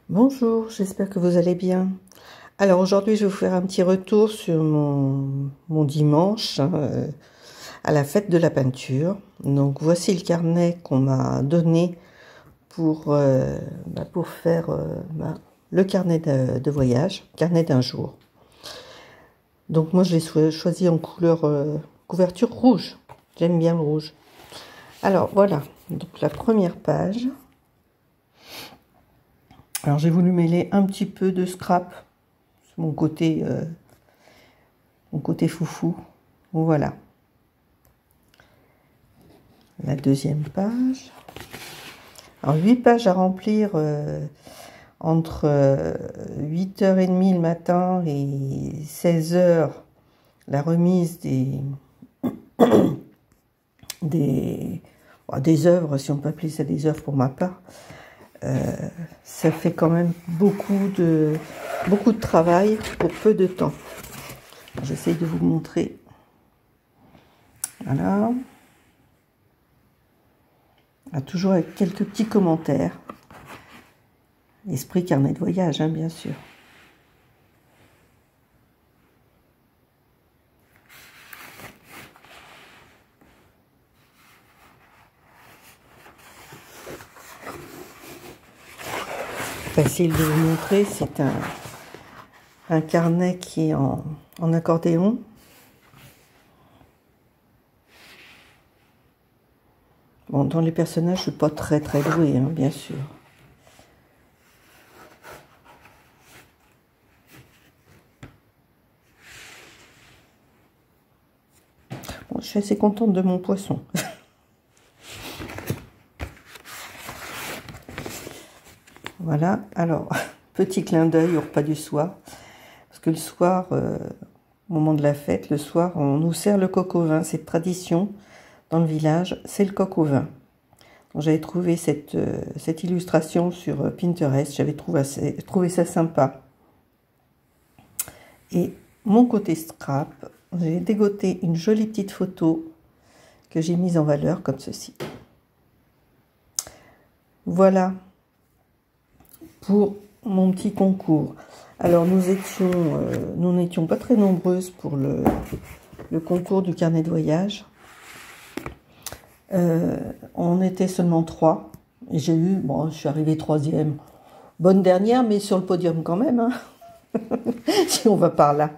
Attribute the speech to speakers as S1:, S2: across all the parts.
S1: Bonjour, j'espère que vous allez bien. Alors aujourd'hui, je vais vous faire un petit retour sur mon dimanche à la fête de la peinture. Donc voici le carnet qu'on m'a donné pour faire le carnet de voyage, carnet d'un jour. Donc moi, je l'ai choisi en couleur couverture rouge. J'aime bien le rouge. Alors voilà, donc la première page. Alors j'ai voulu mêler un petit peu de scrap, mon côté foufou. Voilà. La deuxième page. Alors 8 pages à remplir entre 8h30 le matin et 16h, la remise des œuvres, si on peut appeler ça des œuvres pour ma part. Ça fait quand même beaucoup de travail pour peu de temps. J'essaye de vous montrer. Voilà. Toujours avec quelques petits commentaires. Esprit carnet de voyage, hein, bien sûr. Facile de vous montrer, c'est un carnet qui est en accordéon. Bon, dans les personnages, je suis pas très douée, hein, bien sûr. Bon, je suis assez contente de mon poisson. Voilà, alors, petit clin d'œil au repas du soir. Parce que le soir, au moment de la fête, le soir, on nous sert le coq au vin. C'est tradition dans le village, c'est le coq au vin. J'avais trouvé cette illustration sur Pinterest, j'avais trouvé ça sympa. Et mon côté scrap, j'ai dégoté une jolie petite photo que j'ai mise en valeur comme ceci. Voilà pour mon petit concours. Alors nous n'étions pas très nombreuses pour le concours du carnet de voyage. On était seulement 3 et j'ai eu, bon, je suis arrivée 3e, bonne dernière, mais sur le podium quand même, hein. Si on va par là.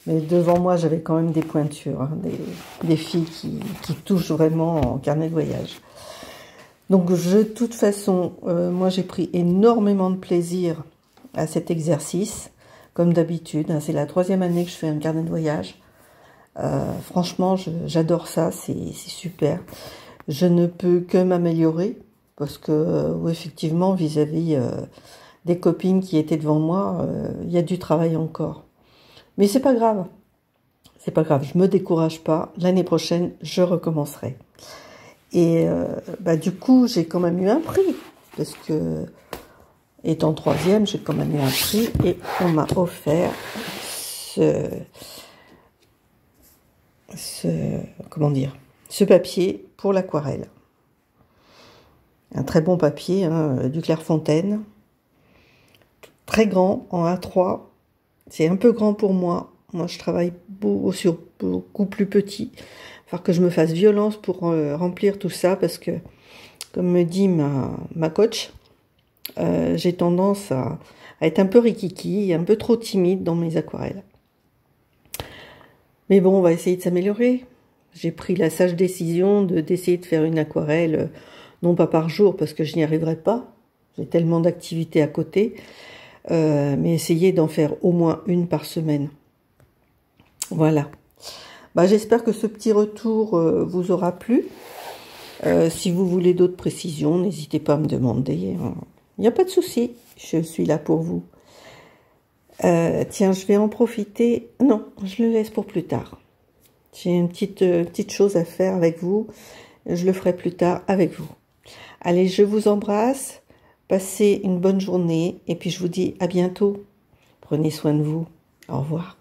S1: Mais devant moi, j'avais quand même des pointures, hein, des filles qui touchent vraiment en carnet de voyage. Donc, de toute façon, moi, j'ai pris énormément de plaisir à cet exercice, comme d'habitude. Hein, c'est la 3e année que je fais un carnet de voyage. Franchement, j'adore ça, c'est super. Je ne peux que m'améliorer, parce que, effectivement, vis-à-vis des copines qui étaient devant moi, il y a du travail encore. Mais c'est pas grave. C'est pas grave, je me décourage pas. L'année prochaine, je recommencerai. Et du coup, j'ai quand même eu un prix, parce que, étant 3e, j'ai quand même eu un prix, et on m'a offert ce papier pour l'aquarelle. Un très bon papier, hein, du Clairefontaine, très grand, en A3. C'est un peu grand pour moi. Moi, je travaille sur beaucoup plus petit. Il va falloir que je me fasse violence pour remplir tout ça, parce que, comme me dit ma coach, j'ai tendance à être un peu rikiki, un peu trop timide dans mes aquarelles. Mais bon, on va essayer de s'améliorer. J'ai pris la sage décision d'essayer de faire une aquarelle, non pas par jour, parce que je n'y arriverai pas. J'ai tellement d'activités à côté. Mais essayer d'en faire au moins une par semaine. Voilà. J'espère que ce petit retour vous aura plu. Si vous voulez d'autres précisions, n'hésitez pas à me demander. Il n'y a pas de souci, je suis là pour vous. Tiens, je vais en profiter. Non, je le laisse pour plus tard. J'ai une petite chose à faire avec vous. Je le ferai plus tard avec vous. Allez, je vous embrasse. Passez une bonne journée. Et puis, je vous dis à bientôt. Prenez soin de vous. Au revoir.